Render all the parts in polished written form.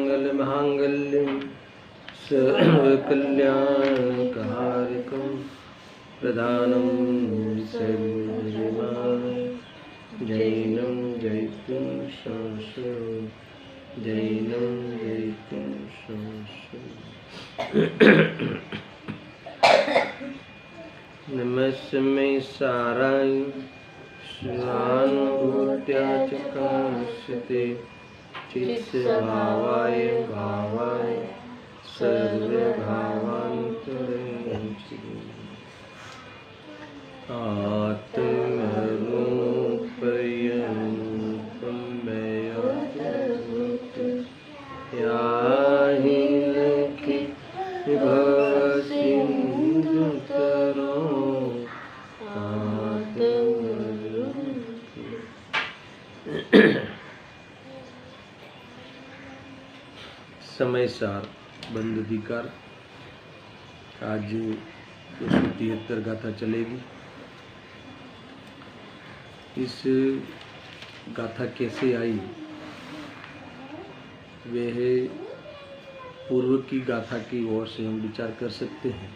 सर्वमंगलमांगल्यं सर्वकल्याणकारिकं प्रधानं सर्वधर्माय जैनं जयितुं संशयं जैनं जयितुं संशयं नमस्मै साराय स्वानुभूत्या च काश्यते चित्स्वभावाय भावाय सर्वभावान्तरेणि आत्मरूपयरूपं मयात्मरूपं याहि लखि भवसिन्धुतरो समय सार बंद अधिकार। आज 273 गाथा चलेगी। इस गाथा कैसे आई, वह पूर्व की गाथा की ओर से हम विचार कर सकते हैं।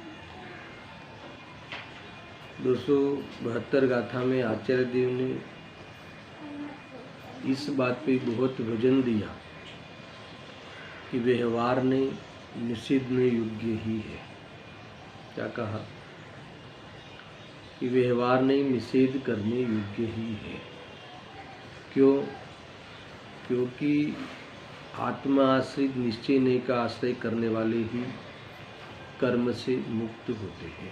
272 गाथा में आचार्य देव ने इस बात पे बहुत वजन दिया कि व्यवहार ने निषिद्धने योग्य ही है। क्या कहा कि व्यवहार ने निषेध करने योग्य ही है। क्यों? क्योंकि आत्मा आश्रित निश्चय ने का आश्रय करने वाले ही कर्म से मुक्त होते हैं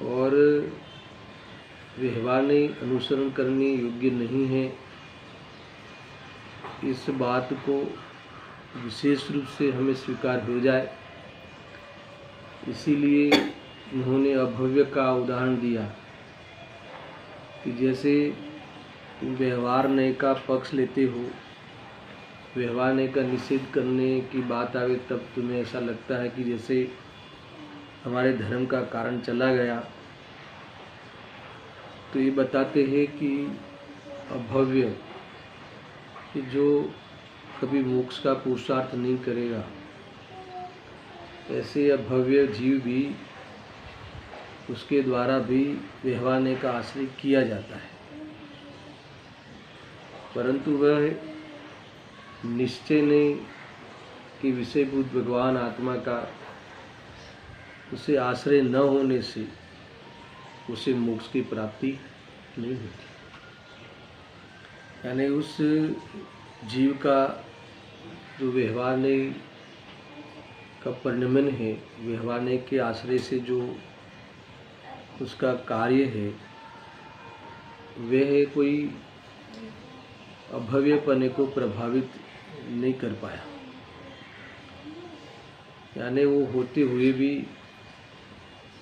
और व्यवहार ने अनुसरण करने योग्य नहीं है। इस बात को विशेष रूप से हमें स्वीकार हो जाए, इसीलिए उन्होंने अभव्य का उदाहरण दिया कि जैसे व्यवहार नय का पक्ष लेते हो, व्यवहार नय का निषेध करने की बात आवे तब तुम्हें ऐसा लगता है कि जैसे हमारे धर्म का कारण चला गया। तो ये बताते हैं कि अभव्य कि जो कभी मोक्ष का पुरुषार्थ नहीं करेगा, ऐसे अभव्य जीव भी उसके द्वारा भी व्यवहार का आश्रय किया जाता है, परंतु वह निश्चय नहीं कि विषयभूत भगवान आत्मा का उसे आश्रय न होने से उसे मोक्ष की प्राप्ति नहीं होती। यानी उस जीव का जो व्यवहार का परिणमन है, व्यवहार के आश्रय से जो उसका कार्य है, वह कोई अभव्यपने को प्रभावित नहीं कर पाया। यानी वो होते हुए भी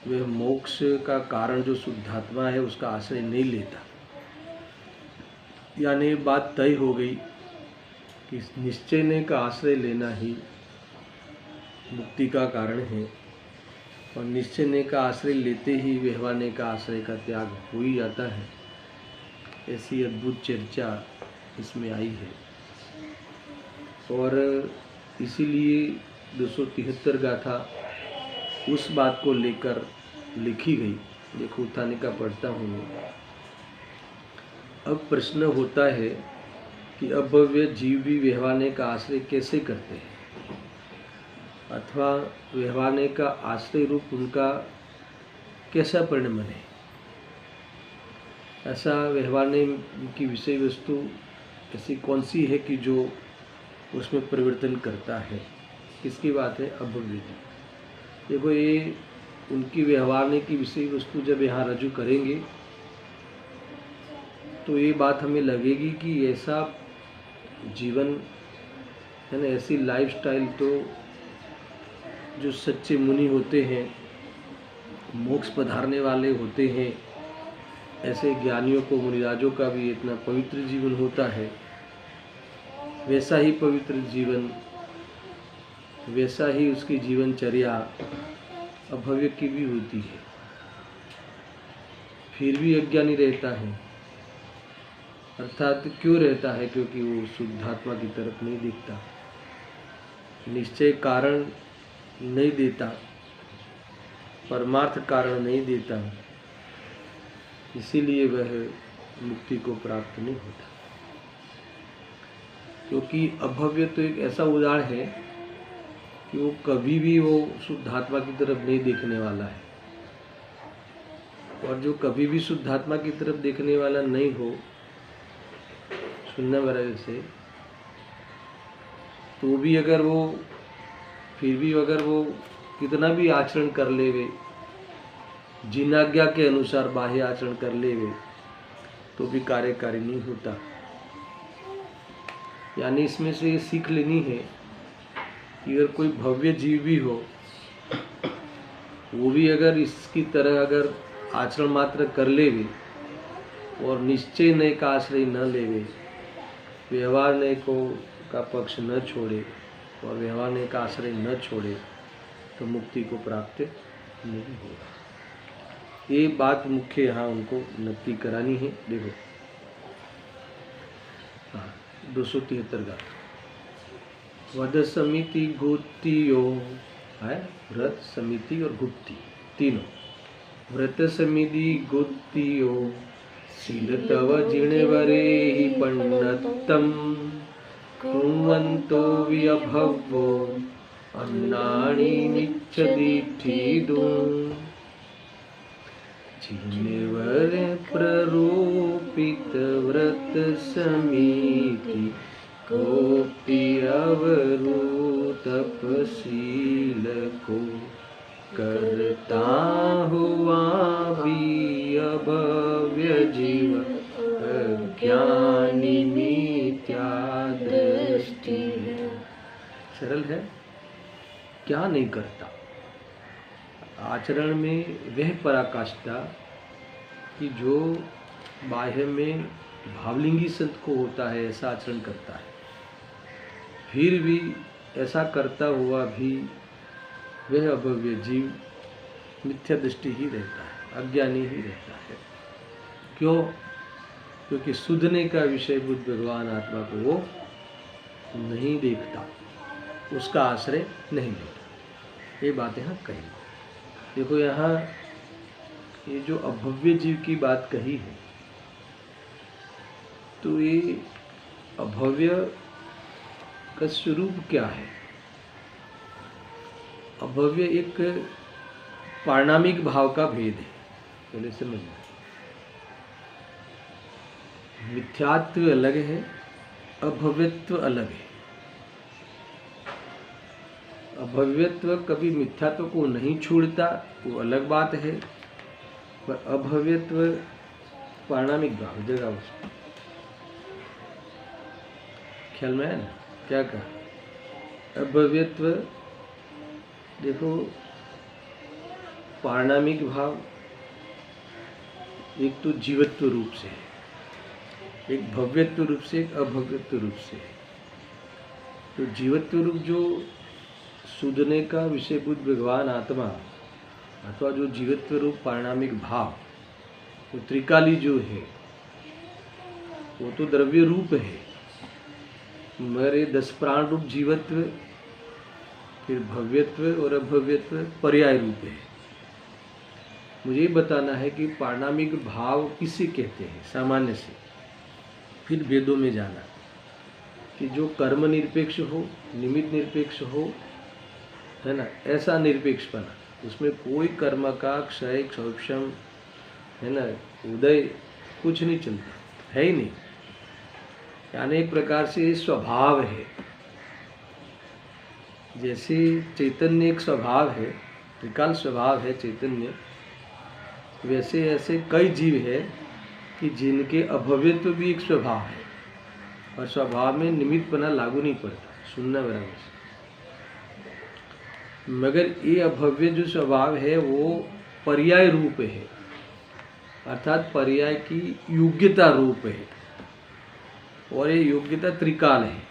वह मोक्ष का कारण जो शुद्धात्मा है उसका आश्रय नहीं लेता। यानी बात तय हो गई कि निश्चय ने का आश्रय लेना ही मुक्ति का कारण है और निश्चय ने का आश्रय लेते ही व्यवहार ने का आश्रय का त्याग हो ही जाता है। ऐसी अद्भुत चर्चा इसमें आई है और इसीलिए 273 गाथा उस बात को लेकर लिखी गई। देखो उत्थाने का पढ़ता हूँ मैं। अब प्रश्न होता है कि अभव्य जीव भी व्यवहार का आश्रय कैसे करते हैं, अथवा व्यवहार का आश्रय रूप उनका कैसा परिणमन है। ऐसा व्यवहार की विषय वस्तु ऐसी कौन सी है कि जो उसमें परिवर्तन करता है। किसकी बात है? अभव्य जीव। देखो, ये उनकी व्यवहारने की विषय वस्तु जब यहाँ रजू करेंगे तो ये बात हमें लगेगी कि ऐसा जीवन है ना, ऐसी लाइफस्टाइल तो जो सच्चे मुनि होते हैं, मोक्ष पधारने वाले होते हैं, ऐसे ज्ञानियों को, मुनिराजों का भी इतना पवित्र जीवन होता है। वैसा ही पवित्र जीवन, वैसा ही उसकी जीवनचर्या अभव्य की भी होती है। फिर भी अज्ञानी रहता है। अर्थात क्यों रहता है? क्योंकि वो शुद्धात्मा की तरफ नहीं दिखता, निश्चय कारण नहीं देता, परमार्थ कारण नहीं देता, इसीलिए वह मुक्ति को प्राप्त नहीं होता। क्योंकि अभव्य तो एक ऐसा उदाहरण है कि वो कभी भी वो शुद्धात्मा की तरफ नहीं देखने वाला है। और जो कभी भी शुद्धात्मा की तरफ देखने वाला नहीं हो, सुनना मेरा से, तो भी अगर वो, फिर भी अगर वो कितना भी आचरण कर लेवे, जिनाज्ञा के अनुसार बाह्य आचरण कर लेवे, तो भी कार्यकारी नहीं होता। यानी इसमें से ये सीख लेनी है कि अगर कोई भव्य जीव भी हो, वो भी अगर इसकी तरह अगर आचरण मात्र कर लेवे और निश्चय नय का आश्रय न लेवे, व्यवहार नय को का पक्ष न छोड़े और व्यवहार नय का आश्रय न छोड़े, तो मुक्ति को प्राप्त नहीं होगा। ये बात मुख्य यहाँ उनको नक्की करानी है। देखो, हाँ, 273 का वध समिति गुप्तियो है, व्रत समिति और गुप्ति तीनों। व्रत समिति गुप्तियो शील तव जिणवरे हि पण्णत्तम कुर्वन्तो व्यभवो अन्नानि निच्छदीठिदुम् जिणवर प्ररूपित व्रत समिति गोप्तिरवरु तपशील को करता हुआ भी अभव्य जीव अज्ञानी मिथ्या दृष्टि है। सरल है, क्या नहीं करता? आचरण में वह पराकाष्ठा कि जो बाह्य में भावलिंगी संत को होता है ऐसा आचरण करता है, फिर भी ऐसा करता हुआ भी वह अभव्य जीव मिथ्या दृष्टि ही रहता है, अज्ञानी ही रहता है। क्यों? क्योंकि सुधने का विषय बुद्ध भगवान आत्मा को वो नहीं देखता, उसका आश्रय नहीं लेता। ये बात यहाँ कही। देखो, यहाँ ये जो अभव्य जीव की बात कही है, तो ये अभव्य का स्वरूप क्या है? अभव्य एक पारणामिक भाव का भेद है, पहले समझना। मिथ्यात्व अलग है, अभव्यत्व अलग है। अभव्यत्व कभी मिथ्यात्व को नहीं छोड़ता, वो अलग बात है, पर अभव्यत्व पारणामिक भाव जगह उसको ख्याल में है ना? क्या कहा? अभव्यत्व देखो, पारणामिक भाव एक तो जीवत्व रूप से है, एक भव्यत्व रूप से, एक अभव्यत्व रूप से है। तो जीवत्व रूप जो सुधने का विषय बुद्ध भगवान आत्मा, अथवा जो जीवत्व रूप पारणामिक भाव, वो त्रिकाली जो है, वो तो द्रव्य रूप है। मेरे 10 प्राण रूप जीवत्व, फिर भव्यत्व और अभव्यत्व पर्याय रूप है। मुझे ये बताना है कि पारणामिक भाव किसे कहते हैं सामान्य से, फिर वेदों में जाना कि जो कर्म निरपेक्ष हो, निमित्त निरपेक्ष हो, है ना, ऐसा निरपेक्षपना, उसमें कोई कर्म का क्षय, क्षौक्षम, है ना, उदय कुछ नहीं चलता, है ही नहीं। यानी एक प्रकार से स्वभाव है, जैसे चैतन्य एक स्वभाव है, त्रिकाल स्वभाव है चैतन्य, वैसे ऐसे कई जीव है कि जिनके अभव्यत्व भी एक स्वभाव है और स्वभाव में निमित्तपना लागू नहीं पड़ता, सुनना बराबर से। मगर ये अभव्य जो स्वभाव है वो पर्याय रूप है, अर्थात पर्याय की योग्यता रूप है, और ये योग्यता त्रिकाल है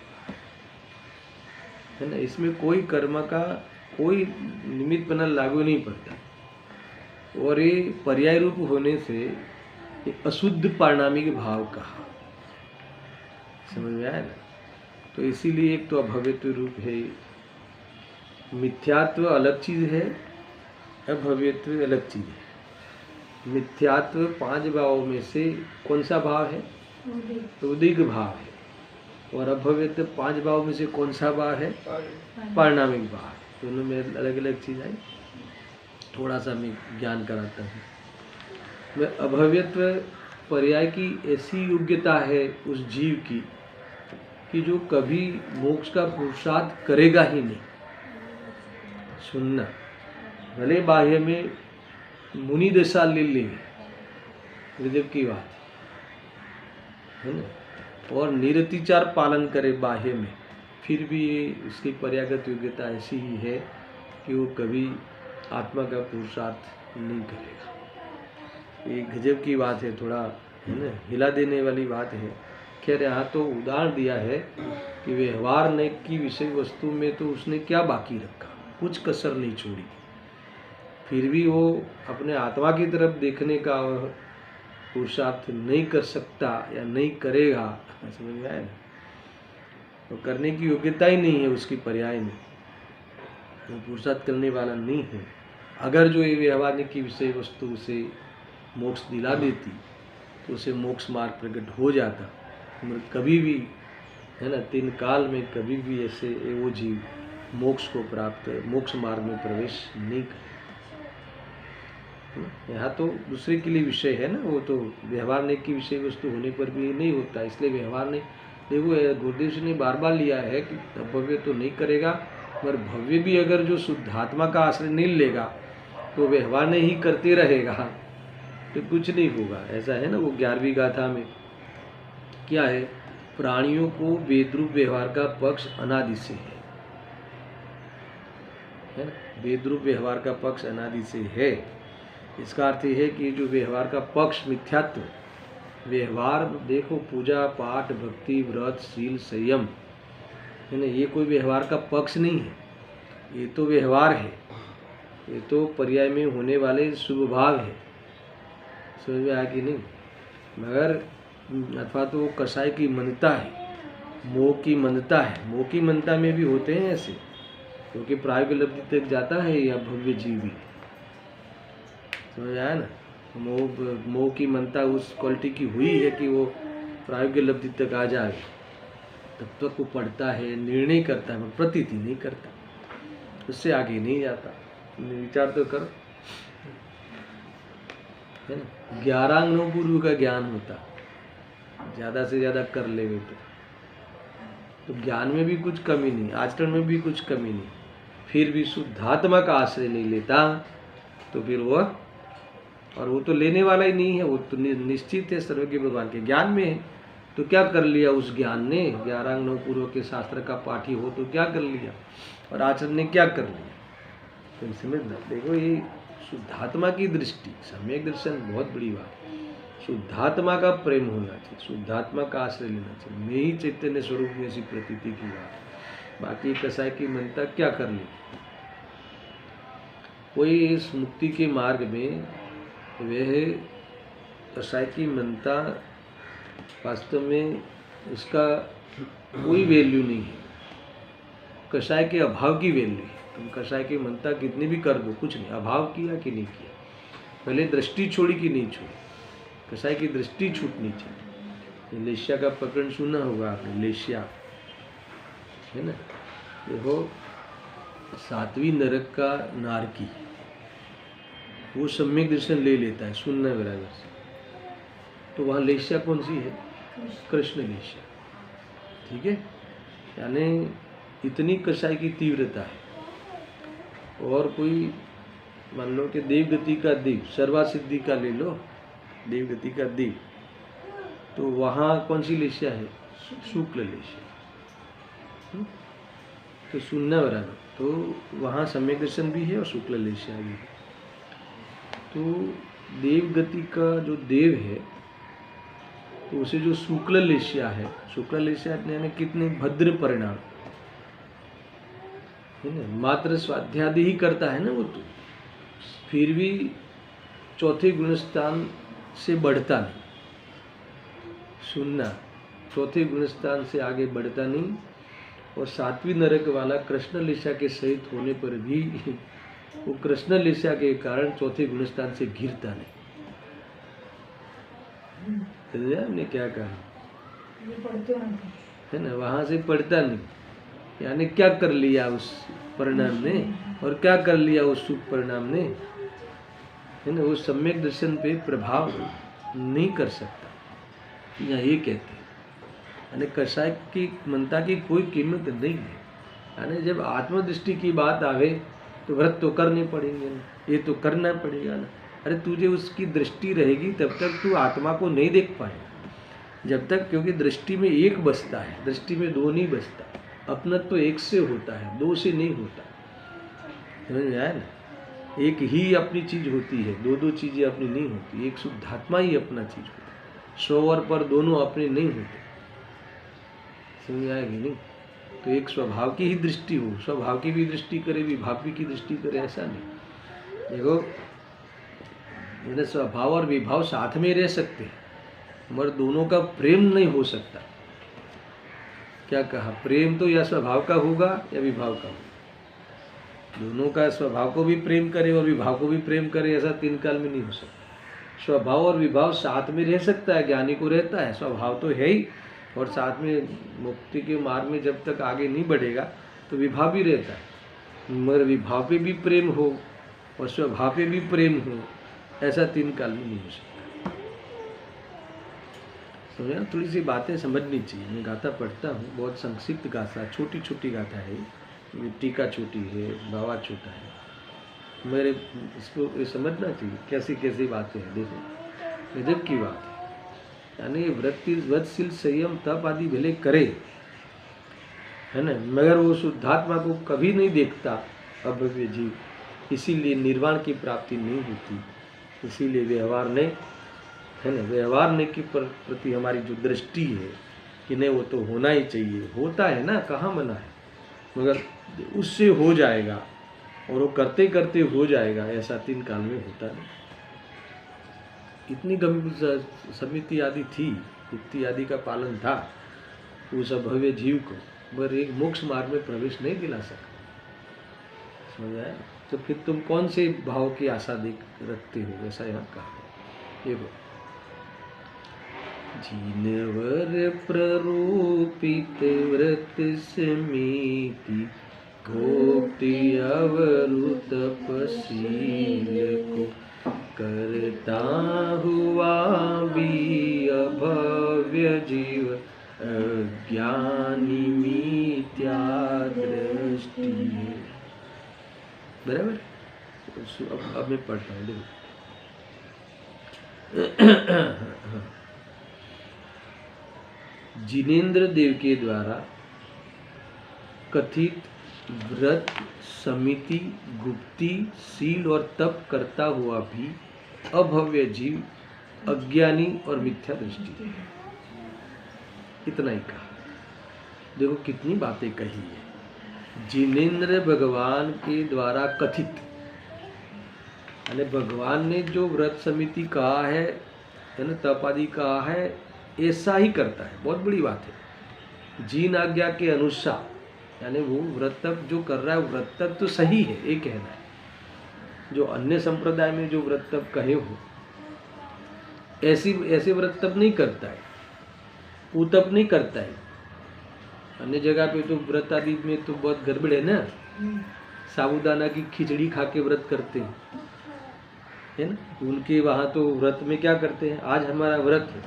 ना। इसमें कोई कर्म का कोई निमित्तपना लागू नहीं पड़ता, और ये पर्याय रूप होने से ये अशुद्ध पारिणामिक भाव कहा, समझ में आया ना। तो इसीलिए एक तो अभव्यत्व रूप है, मिथ्यात्व अलग चीज है, अभव्यत्व अलग चीज है। मिथ्यात्व 5 भावों में से कौन सा भाव है? उदिक भाव है। और अभव्यत्व 5 भाव में से कौन सा भाव है? पारिणामिक भाव। दोनों में अलग अलग चीज है, थोड़ा सा मैं ज्ञान कराता हूँ। मैं अभव्यत्व पर्याय की ऐसी योग्यता है उस जीव की कि जो कभी मोक्ष का पुरुषार्थ करेगा ही नहीं। सुनना, भले बाह्य में मुनि दशा ले लेंगे, गजब की बात है ना, और निरतिचार पालन करे बाह्य में, फिर भी उसकी पर्यागत योग्यता ऐसी ही है कि वो कभी आत्मा का पुरुषार्थ नहीं करेगा। ये गजब की बात है, थोड़ा है ना, हिला देने वाली बात है। खैर यहाँ तो उदाहरण दिया है कि व्यवहार ने की विषय वस्तु में तो उसने क्या बाकी रखा, कुछ कसर नहीं छोड़ी, फिर भी वो अपने आत्मा की तरफ देखने का पुरुषार्थ नहीं कर सकता या नहीं करेगा, समझ में आया ना। तो करने की योग्यता ही नहीं है उसकी पर्याय में, वो पुरुषार्थ करने वाला नहीं है। अगर जो ये व्यवहार की विषय वस्तु उसे मोक्ष दिला देती तो उसे मोक्ष मार्ग प्रकट हो जाता, मगर कभी भी है ना, 3 काल में कभी भी ऐसे वो जीव मोक्ष को प्राप्त, मोक्ष मार्ग में प्रवेश नहीं करे। यहाँ तो दूसरे के लिए विषय है ना, वो तो व्यवहार ने की विषय वस्तु होने पर भी नहीं होता, इसलिए व्यवहार ने, देखो गुरुदेव जी ने बार बार लिया है कि भव्य तो नहीं करेगा, मगर भव्य भी अगर जो शुद्धात्मा का आश्रय नहीं लेगा तो व्यवहार ने ही करते रहेगा तो कुछ नहीं होगा। ऐसा है ना, वो 11वीं गाथा में क्या है, प्राणियों को वेदरूप व्यवहार का पक्ष अनादि से है ना, वेदरूप व्यवहार का पक्ष अनादि से है। इसका अर्थ है कि जो व्यवहार का पक्ष मिथ्यात्व व्यवहार, देखो पूजा पाठ भक्ति व्रत शील संयम है ना, ये कोई व्यवहार का पक्ष नहीं है, ये तो व्यवहार है, ये तो पर्याय में होने वाले शुभ भाव है, समझ में आया कि नहीं। मगर अथवा तो कसाई की मनता है, मोह की मनता है, मोह की मनता में भी होते हैं ऐसे, क्योंकि प्रायोगिक लब्धि तक जाता है या भव्य जीवी, समझ आया ना। मोह की मनता उस क्वालिटी की हुई है कि वो प्रायोगिक लब्धि तक आ जाए, तब तक वो पढ़ता है, निर्णय करता है, प्रतीति नहीं करता, उससे आगे नहीं जाता। विचार तो करो, है ना। 11 अंगों पूर्व का ज्ञान होता, ज़्यादा से ज़्यादा कर लेंगे तो ज्ञान में भी कुछ कमी नहीं, आचरण में भी कुछ कमी नहीं, फिर भी शुद्धात्मा का आश्रय नहीं लेता तो फिर वह, और वो तो लेने वाला ही नहीं है, वो तो निश्चित है सर्वज्ञ भगवान के ज्ञान में है, तो क्या कर लिया उस ज्ञान ने, 11 अंगों पूर्व के शास्त्र का पाठी हो तो क्या कर लिया, और आचरण ने क्या कर लिया, तो समझना। देखो ये शुद्धात्मा की दृष्टि, सम्यक दर्शन बहुत बड़ी बात, शुद्धात्मा का प्रेम होना चाहिए, शुद्धात्मा का आश्रय लेना चाहिए, मैं ही चैतन्य स्वरूप में ऐसी प्रतीति की बात। बाकी कसाई की मनता क्या कर ली, कोई इस मुक्ति के मार्ग में वह कसाई की मनता वास्तव में उसका कोई वैल्यू नहीं है, कसाई के अभाव की वैल्यू है। तुम कसाई की मनता कितनी भी कर दो, कुछ नहीं, अभाव किया कि नहीं किया, पहले दृष्टि छोड़ी कि नहीं छोड़ी, कसाई की दृष्टि छूटनी चाहिए। लेशिया का प्रकरण सुना होगा आपने, लेशिया है ना, देखो 7वीं नरक का नारकी, वो सम्यक दर्शन ले लेता है, सुनना बराबर से, तो वहाँ लेशिया कौन सी है, कृष्ण लेशिया, ठीक है। यानी इतनी कषाय की तीव्रता है। और कोई मान लो कि देवगति का देव, सर्वासिद्धि का ले लो, देवगति का देव, तो वहाँ कौन सी लेस्या है? शुक्ल लेस्या। तो सुनना बराबर, तो वहाँ सम्यक दर्शन भी है और शुक्ल लेस्या भी है। तो देवगति का जो देव है, तो उसे जो शुक्ल लेस्या है, शुक्ल लेस्या यानी कितने भद्र परिणाम है ना, मात्र स्वाध्यादि ही करता है ना वो, तो फिर भी चौथे गुणस्थान से बढ़ता नहीं। सुनना, चौथे गुणस्थान से आगे बढ़ता नहीं, और सातवीं नरक वाला कृष्ण लेस्या के सहित होने पर भी वो कृष्ण लेस्या के कारण चौथे गुणस्थान से गिरता नहीं। हमने क्या कहा है ना, वहां से पढ़ता नहीं, यानी क्या कर लिया उस परिणाम ने, और क्या कर लिया उस सुख परिणाम ने, है ना, वो सम्यक दर्शन पे प्रभाव नहीं कर सकता। या ये कहते हैं, यानी कषाय की मनता की कोई कीमत नहीं है। यानी जब आत्मदृष्टि की बात आवे तो व्रत तो करने पड़ेंगे ना, ये तो करना पड़ेगा ना। अरे तुझे उसकी दृष्टि रहेगी तब तक तू आत्मा को नहीं देख पाएगा, जब तक, क्योंकि दृष्टि में एक बसता है, दृष्टि में दो नहीं बसता। अपना तो एक से होता है, दो से नहीं होता, समझ में आया ना। एक ही अपनी चीज होती है, दो दो चीजें अपनी नहीं होती। एक शुद्धात्मा ही अपना चीज होता है, स्ववर पर दोनों अपने नहीं होते, समझ आएगी नहीं। तो एक स्वभाव की ही दृष्टि हो, स्वभाव की भी दृष्टि करे, विभाव की दृष्टि करे, ऐसा नहीं। देखो, मेरे स्वभाव और विभाव साथ में रह सकते हैं, मगर दोनों का प्रेम नहीं हो सकता। क्या कहा? प्रेम तो या स्वभाव का होगा या विभाव का होगा। दोनों का, स्वभाव को भी प्रेम करे और विभाव को भी प्रेम करे, ऐसा तीन काल में नहीं हो सकता। स्वभाव और विभाव साथ में रह सकता है, ज्ञानी को रहता है, स्वभाव तो है ही, और साथ में मुक्ति के मार्ग में जब तक आगे नहीं बढ़ेगा तो विभाव भी रहता है, मगर विभाव पे भी प्रेम हो और स्वभाव पे भी प्रेम हो, ऐसा तीन काल में नहीं हो सकता। समझा? थोड़ी सी बातें समझनी चाहिए। मैं गाथा पढ़ता हूँ, बहुत संक्षिप्त गाथा, छोटी छोटी गाथा है, टीका छोटी है, बावा छोटा है, मेरे इसको समझना चाहिए कैसी कैसी बातें हैं। देखो, गजब की बात है। यानी व्रतशील संयम तप आदि भले करे, है ना, मगर वो शुद्धात्मा को कभी नहीं देखता अभव्य जीव, इसीलिए निर्वाण की प्राप्ति नहीं होती। इसीलिए व्यवहार नहीं, है ना, व्यवहार नहीं के प्रति हमारी जो दृष्टि है कि नहीं वो तो होना ही चाहिए, होता है ना, कहाँ मना है, मगर उससे हो जाएगा, और वो करते करते हो जाएगा, ऐसा तीन काल में होता नहीं। इतनी गंभीर समिति आदि थी, युक्ति आदि का पालन था उस अभव्य जीव को, पर एक मोक्ष मार्ग में प्रवेश नहीं दिला सका। समझ आया? तो फिर तुम कौन से भाव की आशा रखते हो, ऐसा यहाँ कहा। ये जिनवर प्ररूपित व्रत समिति गोप्ति अवरु तपशील को करता हुआ भी अभव्य जीव अज्ञानी मिथ्या दृष्टि। बराबर? अब मैं पढ़ता हूँ, देखो। जिनेन्द्र देव के द्वारा कथित व्रत समिति गुप्ती शील और तप करता हुआ भी अभव्य जीव अज्ञानी और मिथ्या दृष्टि। इतना ही कहा। देखो कितनी बातें कही है। जिनेन्द्र भगवान के द्वारा कथित, यानी भगवान ने जो व्रत समिति कहा है ना, तप आदि कहा है, ऐसा ही करता है। बहुत बड़ी बात है। जीन आज्ञा के अनुसार, यानी वो व्रत तप जो कर रहा है, व्रत तप तो सही है, ये कहना है। जो अन्य संप्रदाय में जो व्रत तप कहे हो, ऐसे व्रत तप नहीं करता है, पूतप नहीं करता है। अन्य जगह पे तो व्रत आदि में तो बहुत गड़बड़ है ना, साबूदाना की खिचड़ी खा के व्रत करते हैं, है ना। उनके वहाँ तो व्रत में क्या करते हैं, आज हमारा व्रत है,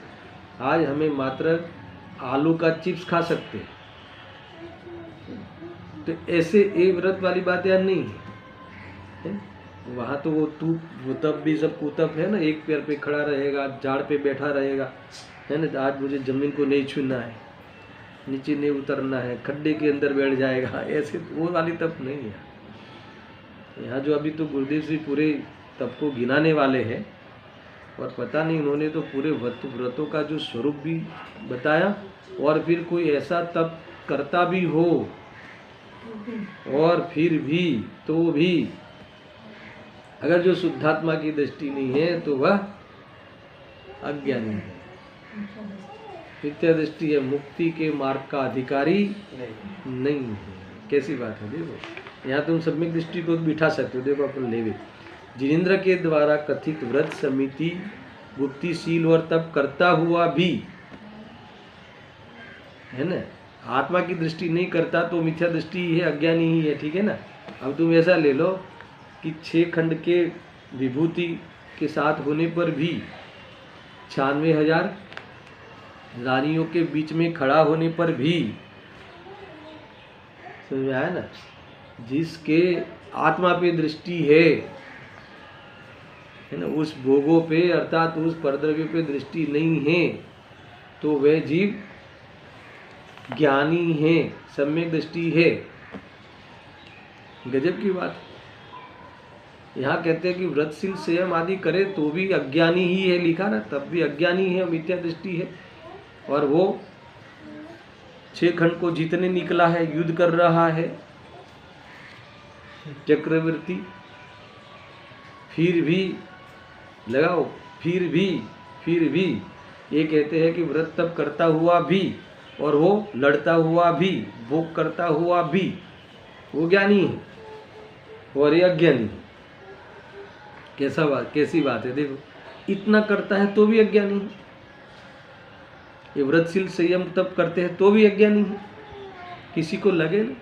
आज हमें मात्र आलू का चिप्स खा सकते हैं, तो ऐसे ये व्रत वाली बात यार नहीं है। वहाँ तो वो तप भी सब कुतप है ना, एक पैर पे खड़ा रहेगा, झाड़ पे बैठा रहेगा, है ना, आज मुझे जमीन को नहीं छूना है, नीचे नहीं उतरना है, खड्डे के अंदर बैठ जाएगा, ऐसे वो वाली तप नहीं है यहाँ। जो अभी तो गुरुदेव जी पूरे तप को गिनाने वाले हैं, और पता नहीं उन्होंने तो पूरे व्रतों का जो स्वरूप भी बताया, और फिर कोई ऐसा तप करता भी हो और फिर भी तो भी अगर जो शुद्धात्मा की दृष्टि नहीं है तो वह अज्ञानी है, मिथ्या दृष्टि है, मुक्ति के मार्ग का अधिकारी नहीं है। कैसी बात है, देखो यहाँ तुम सम्यक दृष्टि को बिठा सकते हो। देखो अपन लेवे जिनेंद्र के द्वारा कथित व्रत समिति गुप्तिशील और तप करता हुआ भी, है ना, आत्मा की दृष्टि नहीं करता तो मिथ्या दृष्टि है, अज्ञानी ही है, ठीक है ना। अब तुम ऐसा ले लो कि 6 खंड के विभूति के साथ होने पर भी 96,000 रानियों के बीच में खड़ा होने पर भी, समझ में आया ना, जिसके आत्मा पे दृष्टि है ना, उस भोगों पे अर्थात उस परद्रव्य पे दृष्टि नहीं है, तो वह जीव ज्ञानी है, सम्यक दृष्टि है। गजब की बात। यहाँ कहते हैं कि व्रतशील संयम आदि करे तो भी अज्ञानी ही है, लिखा ना, तब भी अज्ञानी है, मिथ्या दृष्टि है। और वो 6 खंड को जीतने निकला है, युद्ध कर रहा है चक्रवर्ती, फिर भी लगाओ, फिर भी ये कहते हैं कि व्रत तप करता हुआ भी, और वो लड़ता हुआ भी, भोग करता हुआ भी वो ज्ञानी है और ये अज्ञानी है। कैसी बात है, देखो इतना करता है तो भी अज्ञानी है, ये व्रतशील संयम तप करते हैं तो भी अज्ञानी है। किसी को लगे ना,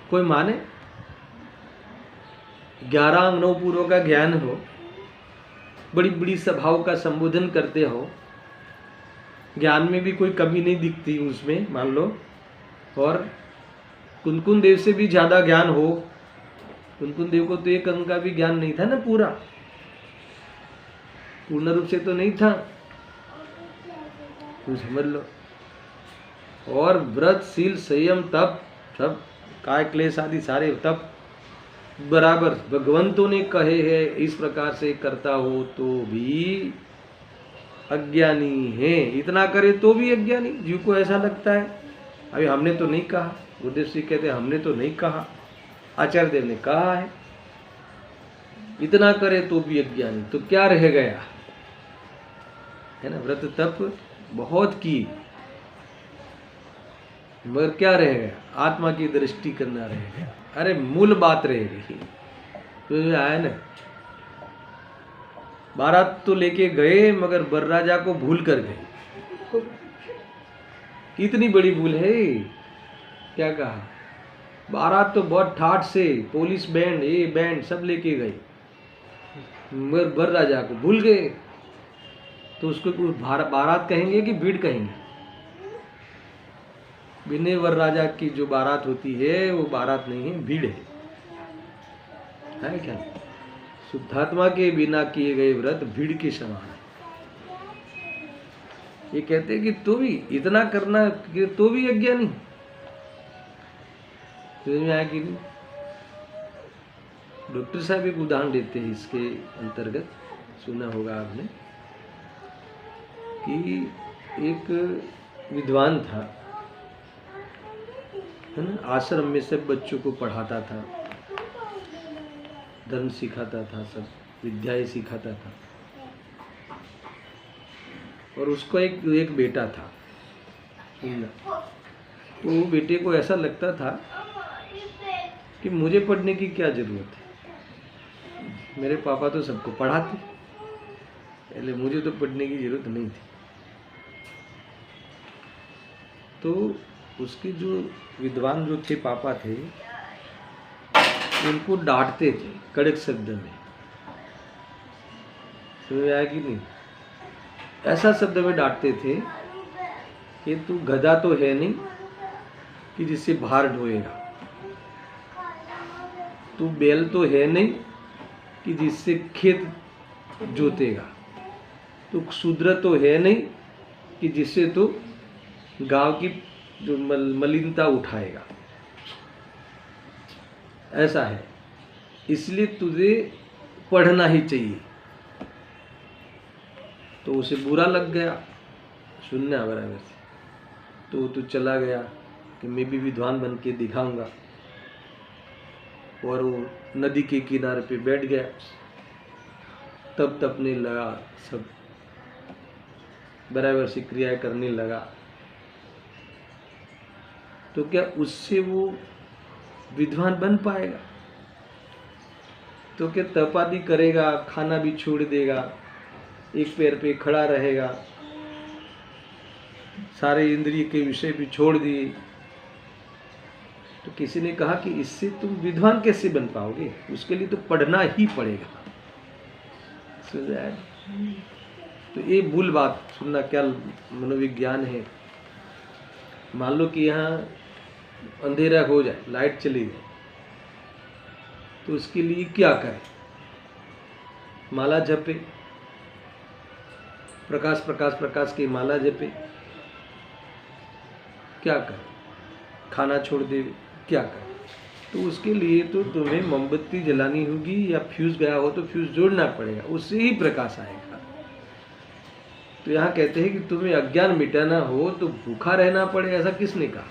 कोई माने 11 अंग 9 पूर्व का ज्ञान हो, बड़ी बड़ी सभाओं का संबोधन करते हो, ज्ञान में भी कोई कमी नहीं दिखती उसमें मान लो, और कुनकुन देव से भी ज्यादा ज्ञान हो। कुनकुन देव को तो 1 अंग का भी ज्ञान नहीं था ना, पूर्ण रूप से तो नहीं था, तुम समझ लो। और व्रतशील संयम तप सब काय क्लेश आदि सारे तप बराबर भगवंतों ने कहे हैं, इस प्रकार से करता हो तो भी अज्ञानी है। इतना करे तो भी अज्ञानी, जीव को ऐसा लगता है। अभी हमने तो नहीं कहा, गुरुदेव सिंह कहते हैं हमने तो नहीं कहा, आचार्य देव ने कहा है, इतना करे तो भी अज्ञानी। तो क्या रह गया, है ना, व्रत तप बहुत की, मगर क्या रह गया, आत्मा की दृष्टि करना रह गया। अरे मूल बात रह गई, तो आया ना, बारात तो लेके गए मगर बर राजा को भूल कर गए। कितनी बड़ी भूल है। क्या कहा, बारात तो बहुत ठाठ से पुलिस बैंड ये बैंड सब लेके गए, मगर बर राजा को भूल गए। तो उसको बारात कहेंगे कि भीड़ कहेंगे? बिने वर राजा की जो बारात होती है वो बारात नहीं है, भीड़ है क्या? शुद्धात्मा के बिना किए गए व्रत भीड़ के समान है। ये कहते हैं कि तो भी इतना करना कि तो भी अज्ञानी, समझ में आया कि नहीं? डॉक्टर साहब एक उदाहरण देते हैं इसके अंतर्गत, सुना होगा आपने, कि एक विद्वान था, है ना, आश्रम में सब बच्चों को पढ़ाता था, धर्म सिखाता था, सब विद्याएं सिखाता था। और उसको एक बेटा था, तो वो बेटे को ऐसा लगता था कि मुझे पढ़ने की क्या जरूरत है, मेरे पापा तो सबको पढ़ाते, पहले मुझे तो पढ़ने की जरूरत नहीं थी। तो उसके जो विद्वान जो थे पापा थे, उनको डांटते थे कड़क शब्द में, समझ आया कि नहीं? ऐसा शब्द में डांटते थे कि तू गधा तो है नहीं कि जिससे भार ढोएगा। तू बैल तो है नहीं कि जिससे खेत जोतेगा। तू शूद्र तो है नहीं कि जिससे तू गांव की जो मलिनता उठाएगा। ऐसा है, इसलिए तुझे पढ़ना ही चाहिए। तो उसे बुरा लग गया सुनना बराबर से, तो तू चला गया कि मैं भी विद्वान बन के दिखाऊंगा, और वो नदी के किनारे पे बैठ गया, तब तपने लगा, सब बराबर से क्रियाएं करने लगा। तो क्या उससे वो विद्वान बन पाएगा? तो क्या तप आदि करेगा, खाना भी छोड़ देगा, एक पैर पे खड़ा रहेगा, सारे इंद्रिय के विषय भी छोड़ दिए, तो किसी ने कहा कि इससे तुम विद्वान कैसे बन पाओगे? उसके लिए तो पढ़ना ही पड़ेगा। तो ये मूल बात सुनना, क्या मनोविज्ञान है। मान लो कि यहाँ अंधेरा हो जाए, लाइट चली जाए, तो उसके लिए क्या करें? माला जपे, प्रकाश प्रकाश प्रकाश की माला जपे, क्या करें? खाना छोड़ दे, क्या करें? तो उसके लिए तो तुम्हें मोमबत्ती जलानी होगी, या फ्यूज गया हो तो फ्यूज जोड़ना पड़ेगा, उससे ही प्रकाश आएगा। तो यहाँ कहते हैं कि तुम्हें अज्ञान मिटाना हो तो भूखा रहना पड़े, ऐसा किसने कहा?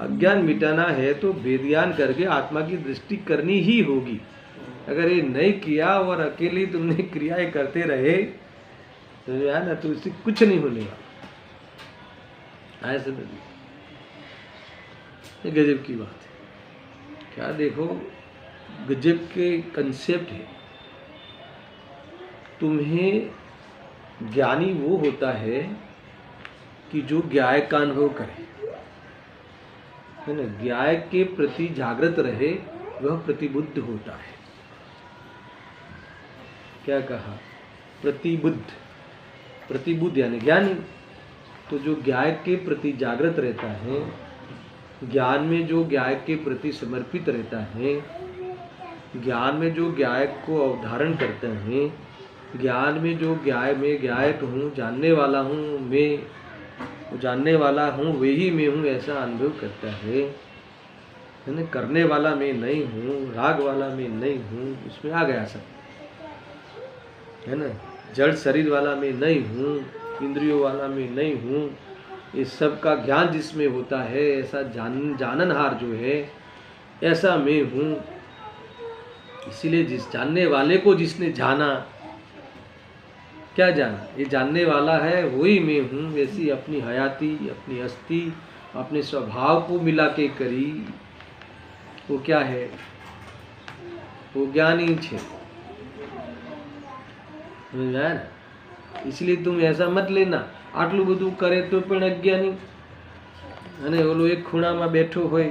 अज्ञान मिटाना है तो वेदज्ञान करके आत्मा की दृष्टि करनी ही होगी। अगर ये नहीं किया और अकेले तुमने क्रियाएं करते रहे तो यार ना, तो इससे कुछ नहीं होने वाला। ऐसे ये गजब की बात है। क्या देखो, गजब के कंसेप्ट है। तुम्हें ज्ञानी वो होता है कि जो ज्ञाय का अनुभव करे, है ना, ज्ञाय के प्रति जागृत रहे, वह प्रतिबुद्ध होता है। क्या कहा? प्रतिबुद्ध, प्रतिबुद्ध यानी ज्ञानी। तो जो ज्ञाय के प्रति जागृत रहता है, ज्ञान में जो ज्ञाय के प्रति समर्पित रहता है, ज्ञान में जो ज्ञाय को अवधारण करते हैं, ज्ञान में जो ज्ञाय में ज्ञायक हूँ, जानने वाला हूँ मैं, जानने वाला हूँ वही मैं हूँ, ऐसा अनुभव करता है ना। करने वाला मैं नहीं हूँ, राग वाला मैं नहीं हूँ, उसमें आ गया सब, है ना। जड़ शरीर वाला मैं नहीं हूँ, इंद्रियों वाला मैं नहीं हूँ, ये सब का ज्ञान जिसमें होता है, ऐसा जाननहार जो है, ऐसा मैं हूँ। इसीलिए जिस जानने वाले को जिसने जाना, क्या जाना? ये जानने वाला है वही मैं हूँ। वैसी अपनी हयाती, अपनी हस्ती, अपने स्वभाव को मिला के करी, वो क्या है? वो ज्ञानी है। इसलिए तुम ऐसा मत लेना, आटलू બધું करे तो પણ અજ્ઞાની, અને ઓલો એક ખૂણામાં બેઠો હોય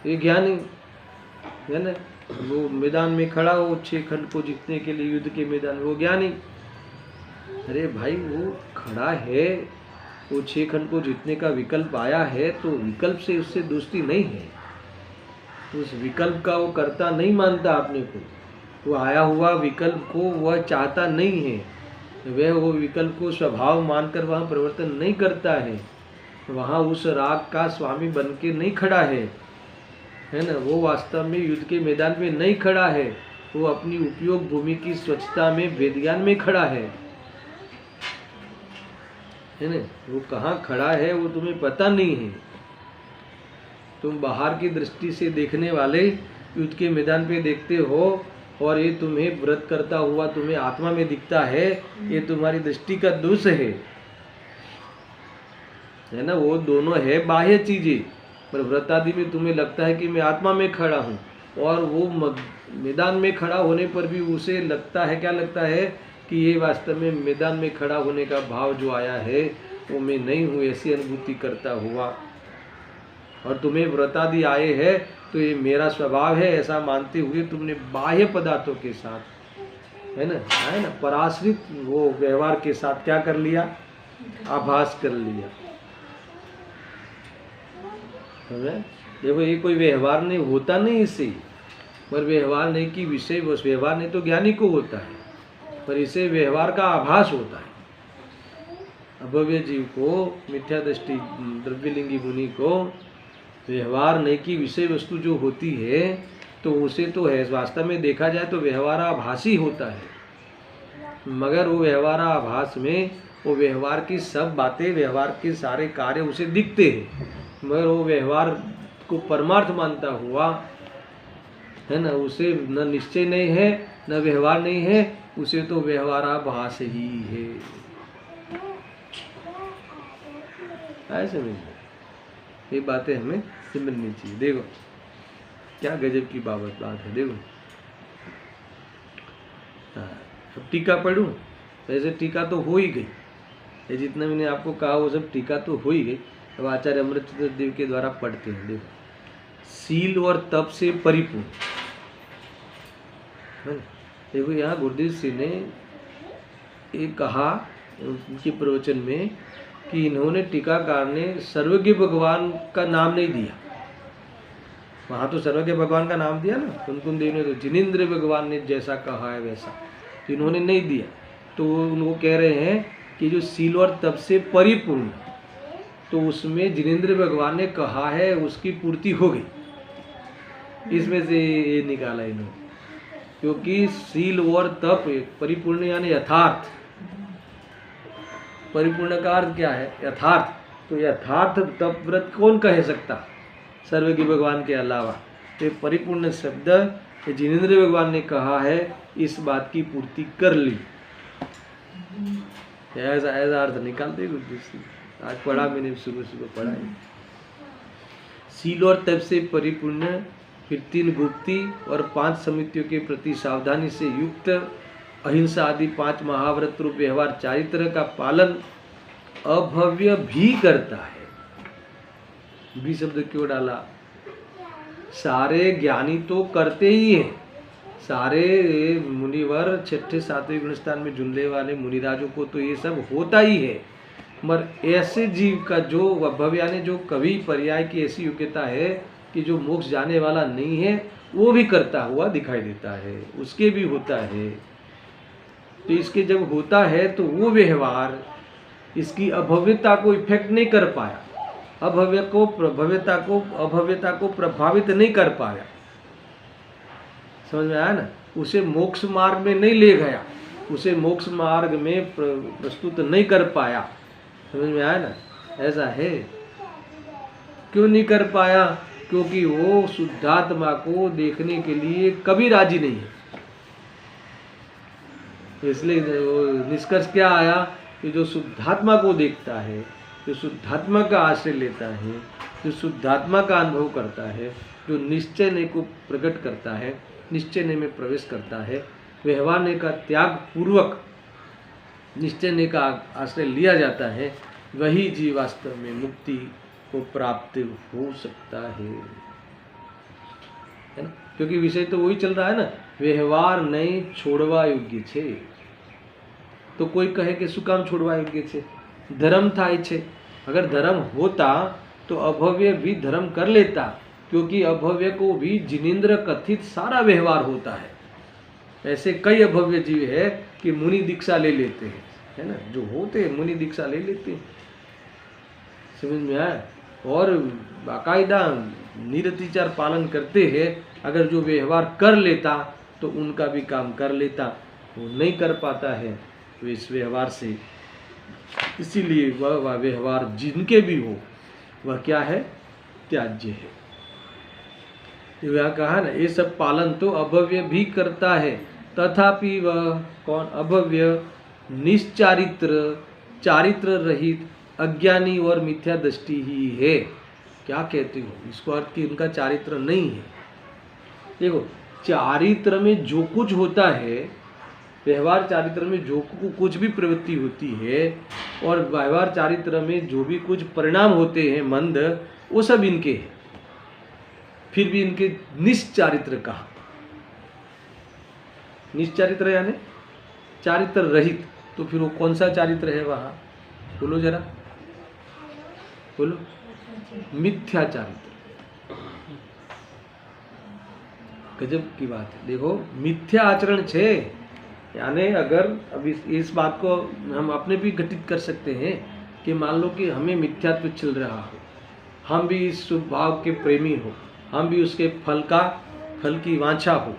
ये ज्ञानी, है ना। वो मैदान में खड़ा हो 6 खंड को जीतने के लिए, युद्ध के मैदान में, वो ज्ञानी। अरे भाई, वो खड़ा है, वो 6 खंड को जीतने का विकल्प आया है, तो विकल्प से उससे दोस्ती नहीं है। उस विकल्प का वो कर्ता नहीं मानता अपने को, वो आया हुआ विकल्प को वह चाहता नहीं है, वह वो विकल्प को स्वभाव मानकर वहाँ परिवर्तन नहीं करता है, वहाँ उस राग का स्वामी बन के नहीं खड़ा है ना। वो वास्तव में युद्ध के मैदान में नहीं खड़ा है, वो अपनी उपयोग भूमि की स्वच्छता में, वेदज्ञान में खड़ा है ना। वो कहाँ खड़ा है वो तुम्हें पता नहीं है। तुम बाहर की दृष्टि से देखने वाले युद्ध के मैदान पे देखते हो, और ये तुम्हें व्रत करता हुआ तुम्हें आत्मा में दिखता है, ये तुम्हारी दृष्टि का दोष है ना। वो दोनों है बाह्य चीजें, पर व्रत आदि में तुम्हें लगता है कि मैं आत्मा में खड़ा हूँ, और वो मैदान में खड़ा होने पर भी उसे लगता है, क्या लगता है कि ये वास्तव में मैदान में खड़ा होने का भाव जो आया है वो मैं नहीं हूँ, ऐसी अनुभूति करता हुआ। और तुम्हें व्रत आदि आए है तो ये मेरा स्वभाव है ऐसा मानते हुए तुमने बाह्य पदार्थों के साथ, है ना, पराश्रित वो व्यवहार के साथ क्या कर लिया? आभास कर लिया। समझे? देखो ये कोई व्यवहार नहीं होता नहीं इससे, पर व्यवहार नहीं की विषय बस व्यवहार नहीं तो ज्ञानी को होता है, पर इसे व्यवहार का आभास होता है। अभव्य जीव को, मिथ्या दृष्टि द्रव्यलिंगी मुनि को व्यवहार नहीं की विषय वस्तु जो होती है तो उसे तो है वास्तव में देखा जाए तो व्यवहाराभासी होता है, मगर वो व्यवहाराभास में वो व्यवहार की सब बातें, व्यवहार के सारे कार्य उसे दिखते हैं, मगर वो व्यवहार को परमार्थ मानता हुआ है ना, उसे न निश्चय नहीं है न व्यवहार नहीं है, उसे तो व्यवहाराभास ही है। ऐसे समझ ये बातें हमें समझनी चाहिए। देखो क्या गजब की बात है। देखो अब टीका पढ़ूं, वैसे टीका तो हो ही गई, ये जितना मैंने आपको कहा वो सब टीका तो हो ही गई। अब आचार्य अमृतचंद्र देव के द्वारा पढ़ते हैं। देखो, सील और तप से परिपूर्ण है। देखो यहाँ गुरुदेव सिंह ने एक कहा उनके प्रवचन में कि इन्होंने टीकाकार ने सर्वज्ञ भगवान का नाम नहीं दिया। वहाँ तो सर्वज्ञ भगवान का नाम दिया ना, कुंकुम देव ने तो जिनेंद्र भगवान ने जैसा कहा है वैसा, तो इन्होंने नहीं दिया। तो उनको कह रहे हैं कि जो सील और तप से परिपूर्ण, तो उसमें जिनेंद्र भगवान ने कहा है उसकी पूर्ति हो गई, इसमें से ये निकाला इन्होंने। क्योंकि सील और तप परिपूर्ण यानी यथार्थ, परिपूर्ण का अर्थ क्या है? यथार्थ। तो यथार्थ तप व्रत कौन कह सकता सर्वज्ञ भगवान के अलावा? तो परिपूर्ण शब्द जिनेंद्र भगवान ने कहा है, इस बात की पूर्ति कर ली, ऐसा अर्थ निकालते गुरुदेव। आज पढ़ा मैंने, सुबह पढ़ा है। सील और तप से परिपूर्ण, फिर 3 गुप्ती और 5 समितियों के प्रति सावधानी से युक्त, अहिंसा आदि 5 महाव्रत रूप व्यवहार चारित्र का पालन अभव्य भी करता है। भी शब्द क्यों डाला? सारे ज्ञानी तो करते ही हैं, सारे मुनिवर 6ठे 7वें गुणस्थान में जुड़ने वाले मुनिराजों को तो ये सब होता ही है, मगर ऐसे जीव का जो अभव्य यानी जो कवि पर्याय की ऐसी योग्यता है कि जो मोक्ष जाने वाला नहीं है वो भी करता हुआ दिखाई देता है, उसके भी होता है। तो इसके जब होता है तो वो व्यवहार इसकी अभव्यता को इफेक्ट नहीं कर पाया, अभव्यता को प्रभावित नहीं कर पाया। समझ में आया ना? उसे मोक्ष मार्ग में नहीं ले गया, उसे मोक्ष मार्ग में प्रस्तुत नहीं कर पाया। समझ में आया ना? ऐसा है। क्यों नहीं कर पाया? क्योंकि वो शुद्धात्मा को देखने के लिए कभी राजी नहीं है। इसलिए निष्कर्ष क्या आया कि जो शुद्धात्मा को देखता है, जो शुद्धात्मा का आश्रय लेता है, जो शुद्धात्मा का अनुभव करता है, जो निश्चय ने को प्रकट करता है, निश्चय ने में प्रवेश करता है, व्यवहार ने का त्याग पूर्वक निश्चय ने का आश्रय लिया जाता है, वही जीव वास्तव में मुक्ति को प्राप्त हो सकता है ना? क्योंकि विषय तो वही चल रहा है ना, व्यवहार नहीं छोड़वा योग्य छे। तो कोई कहे कि શું કામ छोड़वा योग्य छे? धर्म થાય છે। अगर धर्म होता तो अभव्य भी धर्म कर लेता, क्योंकि अभव्य को भी जिनेंद्र कथित सारा व्यवहार होता है। ऐसे कई अभव्य जीव है कि मुनि दीक्षा ले लेते हैं, है ना, जो होते हैं मुनि दीक्षा ले लेते हैं। समझ में आया? और बाकायदा निरतिचार पालन करते हैं। अगर जो व्यवहार कर लेता तो उनका भी काम कर लेता, वो नहीं कर पाता है तो इस व्यवहार से, इसीलिए वह व्यवहार जिनके भी हो वह क्या है? त्याज्य है। तो यहाँ कहा ना, ये सब पालन तो अभव्य भी करता है, तथापि वह कौन? अभव्य निश्चारित्र, चारित्र रहित, अज्ञानी और मिथ्या दृष्टि ही है। क्या कहते हो? इसको अर्थ कि उनका चारित्र नहीं है। देखो, चारित्र में जो कुछ होता है, व्यवहार चारित्र में जो कुछ भी प्रवृत्ति होती है और व्यवहार चारित्र में जो भी कुछ परिणाम होते हैं मंद, वो सब इनके हैं। फिर भी इनके निश्चारित्र कहा। निश्चारित्र यानी चारित्र रहित, तो फिर वो कौन सा चारित्र है वहाँ? बोलो जरा, बोलो। मिथ्या चारित्र। गजब की बात है। देखो मिथ्या आचरण छे, यानी अगर अब इस बात को हम अपने भी घटित कर सकते हैं कि मान लो कि हमें मिथ्यात्व चल रहा हो, हम भी इस शुभ भाव के प्रेमी हो, हम भी उसके फल की वांछा हो,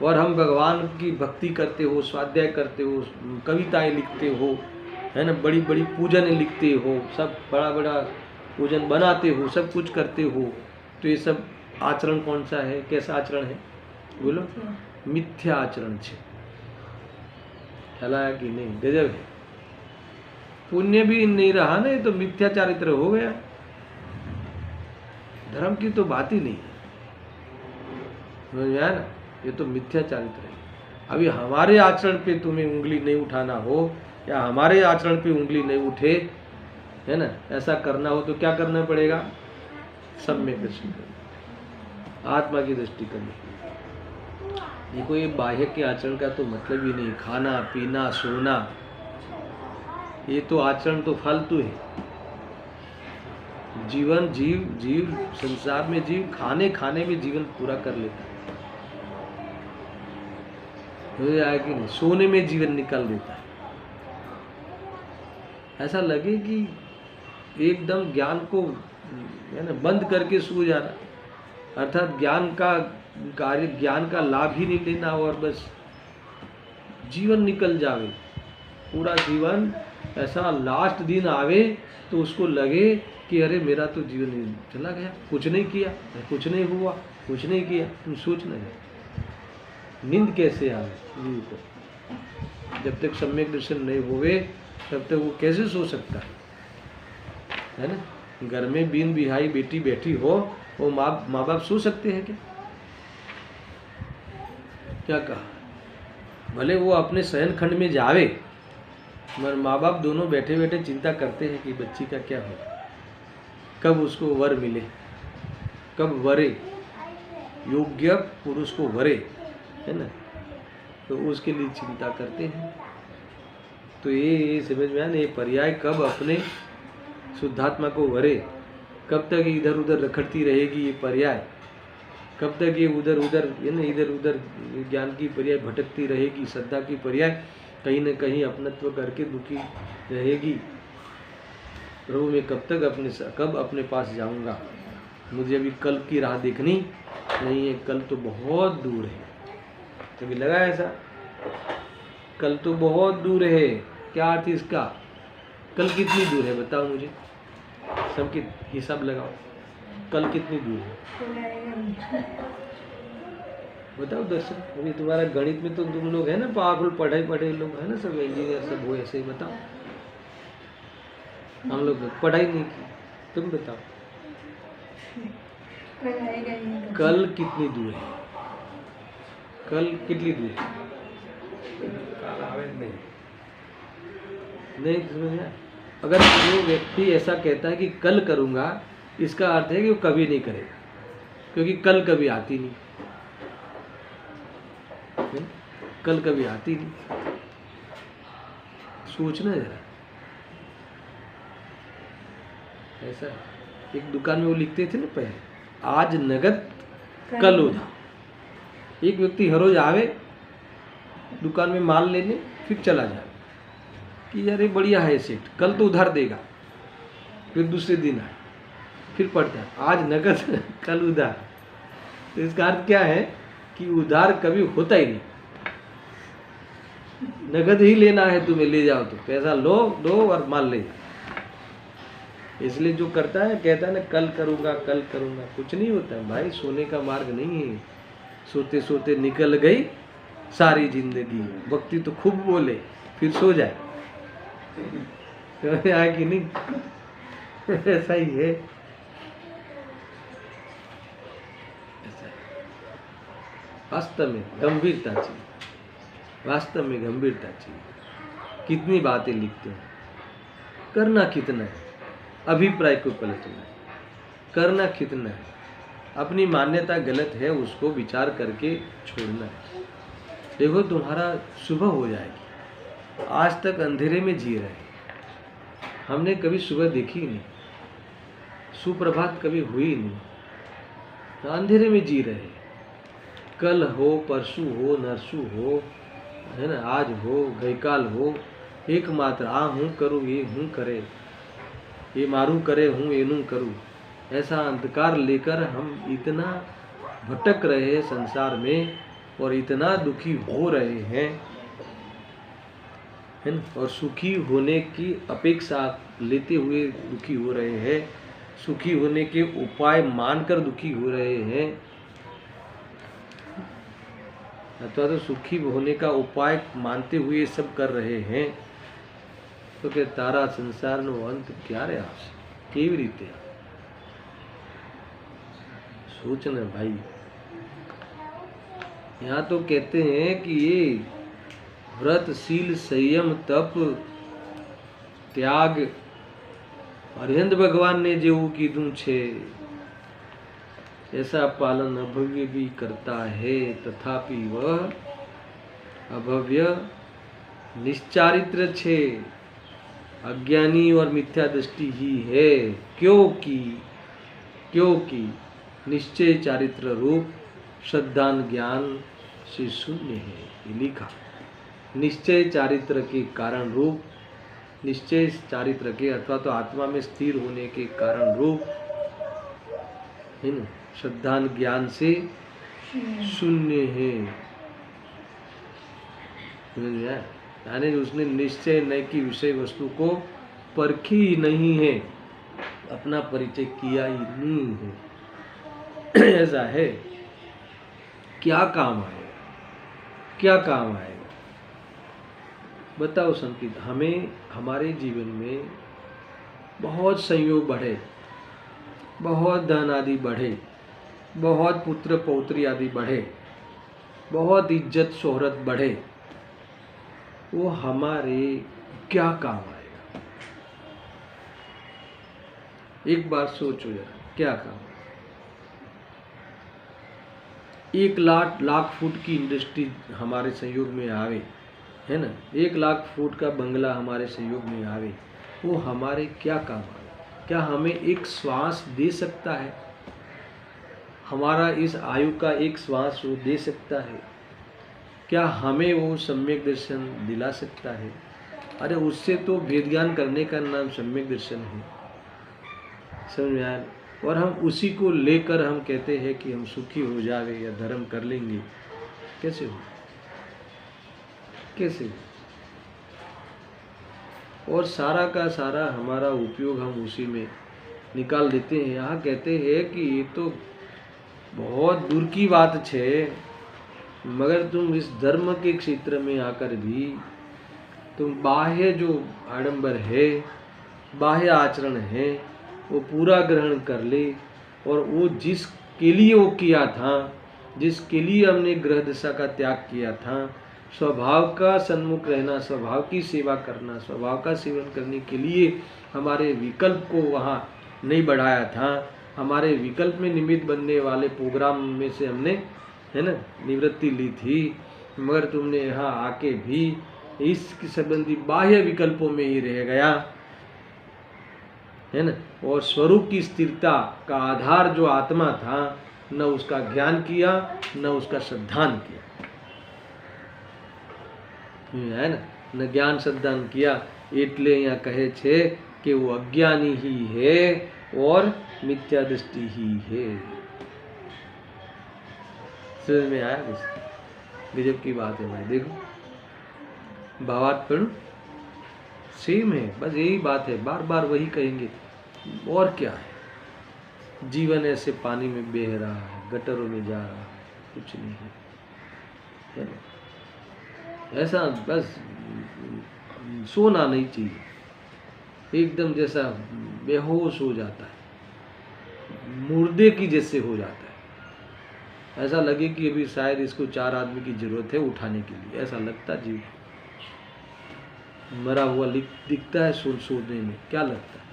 और हम भगवान की भक्ति करते हो, स्वाध्याय करते हो, कविताएं लिखते हो, है ना, बड़ी बड़ी पूजन लिखते हो, सब बड़ा बड़ा पूजन बनाते हो, सब कुछ करते हो, तो ये सब आचरण कौन सा है, कैसा आचरण है बोलो? मिथ्या आचरण छे। चला कि नहीं? गजब है। पुण्य भी नहीं रहा ना, ये तो मिथ्या चारित्र हो गया। धर्म की तो बात ही नहीं है, समझ में आया ना? ये तो मिथ्या चारित्र है। अभी हमारे आचरण पे तुम्हें उंगली नहीं उठाना हो, या हमारे आचरण पे उंगली नहीं उठे, है ना, ऐसा करना हो तो क्या करना पड़ेगा? सम्यक दृष्टि करनी, आत्मा की दृष्टि करनी। देखो ये बाह्य के आचरण का तो मतलब ही नहीं, खाना पीना सोना, ये तो आचरण तो फालतू है। जीवन जीव संसार में जीव खाने में जीवन पूरा कर लेता है, हो जाए कि नहीं? सोने में जीवन निकाल देता है। ऐसा लगे कि एकदम ज्ञान को, है ना, बंद करके सो जाना, अर्थात ज्ञान का कार्य, ज्ञान का लाभ ही नहीं लेना, और बस जीवन निकल जावे पूरा जीवन। ऐसा लास्ट दिन आवे तो उसको लगे कि अरे मेरा तो जीवन चला गया, कुछ नहीं किया, कुछ नहीं हुआ, कुछ नहीं किया। तुम सोचना है नींद कैसे आवे जीव को? जब तक सम्यक दर्शन नहीं होवे तब तक वो कैसे सो सकता है ना? घर में बीन बिहाई बेटी बैठी हो, वो माँ बाप सो सकते हैं क्या? क्या कहा? भले वो अपने शयन खंड में जावे, मगर माँ बाप दोनों बैठे बैठे चिंता करते हैं कि बच्ची का क्या हो, कब उसको वर मिले, कब वरे, योग्य पुरुष को वरे, है ना, तो उसके लिए चिंता करते हैं। तो ये समझ में आया ना, ये पर्याय कब अपने शुद्धात्मा को वरे, कब तक इधर उधर रखड़ती रहेगी ये पर्याय, कब तक ये उधर उधर, ये ना, इधर उधर ज्ञान की पर्याय भटकती रहेगी, श्रद्धा की पर्याय कहीं न कहीं अपनत्व करके दुखी रहेगी। प्रभु मैं कब अपने पास जाऊंगा? मुझे अभी कल की राह देखनी नहीं है, कल तो बहुत दूर है। कभी लगा ऐसा? कल तो बहुत दूर है। क्या अर्थ इसका? कल कितनी दूर है बताओ मुझे, सबके हिसाब लगाओ, कल कितनी दूर है बताओ दर्शन। अभी तुम्हारा गणित में तो तुम लोग है ना पावरफुल, पढ़े लोग है ना, सब इंजीनियर सब हो, ऐसे ही बताओ। हम लोग पढ़ाई नहीं की, तुम बताओ कल कितनी दूर है? कल कितनी दूर है? नहीं समझ में? अगर जो व्यक्ति ऐसा कहता है कि कल करूंगा, इसका अर्थ है कि वो कभी नहीं करेगा, क्योंकि कल कभी आती नहीं, कल कभी आती नहीं। सोचना जरा। ऐसा एक दुकान में वो लिखते थे ना पहले, आज नगद कल उधार। एक व्यक्ति हर रोज आवे दुकान में माल लेने, फिर चला जाए कि यार ये बढ़िया है सेठ, कल तो उधार देगा, फिर दूसरे दिन आए, फिर पढ़ता है आज नगद कल उधार। तो इसका अर्थ क्या है कि उधार कभी होता ही नहीं, नगद ही लेना है तुम्हें, ले जाओ तो पैसा लो दो और माल ले जाओ। इसलिए जो करता है कहता है ना कल करूँगा, कुछ नहीं होता है भाई। सोने का मार्ग नहीं है, सोते सोते निकल गई सारी जिंदगी। भक्ति तो खूब बोले फिर सो जाए, आए कि नहीं? ऐसा ही है, वास्तव में गंभीरता चाहिए, वास्तव में गंभीरता चाहिए। कितनी बातें लिखते हैं, करना कितना है, अभिप्राय को पलटना है, करना कितना है, अपनी मान्यता गलत है उसको विचार करके छोड़ना है। देखो तुम्हारा सुबह हो जाएगी। आज तक अंधेरे में जी रहे, हमने कभी सुबह देखी ही नहीं, सुप्रभात कभी हुई नहीं, अंधेरे में जी रहे। कल हो, परसों हो, नरसों हो, है ना, आज हो, गईकाल हो, एकमात्र आ हूँ करूँ ये हूँ करे, ये मारूँ करे हूँ ये नू करूँ। ऐसा अंधकार लेकर हम इतना भटक रहे हैं संसार में और इतना दुखी हो रहे हैं, है ना, और सुखी होने की अपेक्षा लेते हुए दुखी हो रहे हैं, सुखी होने के उपाय मानकर दुखी हो रहे हैं, अथवा तो सुखी होने का उपाय मानते हुए सब कर रहे हैं। तो के तारा संसार नो अंत क्यारे आवशे, केवी रीते सोचना भाई। यहाँ तो कहते हैं कि ये व्रत, शील, संयम, तप, त्याग अरविंद भगवान ने जेવું કીધું છે ऐसा पालन अभव्य भी करता है, तथापि वह अभव्य निश्चारित्र छे, अज्ञानी और मिथ्या दृष्टि ही है। क्योंकि निश्चय चारित्र रूप श्रद्धान ज्ञान से शून्य है। ये लिखा, निश्चय चारित्र के कारण रूप, निश्चय चारित्र के अथवा तो आत्मा में स्थिर होने के कारण रूप, है ना, श्रद्धान ज्ञान से शून्य है। समझ में आया? यानी उसने निश्चय नहीं की विषय वस्तु को परखी ही नहीं है, अपना परिचय किया ही नहीं है। ऐसा है। क्या काम आएगा, क्या काम आएगा बताओ संकित। हमें हमारे जीवन में बहुत संयोग बढ़े, बहुत धन आदि बढ़े, बहुत पुत्र पौत्री आदि बढ़े, बहुत इज्जत शोहरत बढ़े, वो हमारे क्या काम आएगा? एक बार सोचो जरा, क्या काम? 1,00,000 फुट की इंडस्ट्री हमारे संयोग में आवे, है ना, 1,00,000 फुट का बंगला हमारे संयोग में आवे, वो हमारे क्या काम आवे? क्या हमें एक श्वास दे सकता है? हमारा इस आयु का एक श्वास वो दे सकता है? क्या हमें वो सम्यक दर्शन दिला सकता है? अरे उससे तो भेद ज्ञान करने का नाम सम्यक दर्शन है। समझ में आया? और हम उसी को लेकर हम कहते हैं कि हम सुखी हो जावे या धर्म कर लेंगे। कैसे हो? कैसे हो? और सारा का सारा हमारा उपयोग हम उसी में निकाल देते हैं। यहाँ कहते हैं कि ये तो बहुत दूर की बात है, मगर तुम इस धर्म के क्षेत्र में आकर भी तुम बाह्य जो आडंबर है, बाह्य आचरण है, वो पूरा ग्रहण कर ले, और वो जिसके लिए वो किया था, जिसके लिए हमने ग्रह दशा का त्याग किया था, स्वभाव का सन्मुख रहना, स्वभाव की सेवा करना, स्वभाव का सेवन करने के लिए हमारे विकल्प को वहाँ नहीं बढ़ाया था, हमारे विकल्प में निमित्त बनने वाले प्रोग्राम में से हमने, है ना, निवृत्ति ली थी, मगर तुमने यहाँ आके भी इस संबंधी बाह्य विकल्पों में ही रह गया, है ना, और स्वरूप की स्थिरता का आधार जो आत्मा था, न उसका ज्ञान किया, न उसका श्रद्धान किया, है ना, न ज्ञान श्रद्धान किया। એટલે यहाँ कहे छे कि वो अज्ञानी ही है और मिथ्या दृष्टि ही है। समझ में आया? गजब की बात है भाई। देखो भावार्थ पर सेम है, बस यही बात है, बार बार वही कहेंगे। और क्या है? जीवन ऐसे पानी में बह रहा है, गटरों में जा रहा है, कुछ नहीं है, है ना? ऐसा बस सोना नहीं चाहिए, एकदम जैसा बेहोश हो जाता है, मुर्दे की जैसे हो जाता है। ऐसा लगे कि अभी शायद इसको 4 आदमी की जरूरत है उठाने के लिए, ऐसा लगता जीव मरा हुआ दिखता है। सोने में क्या लगता है?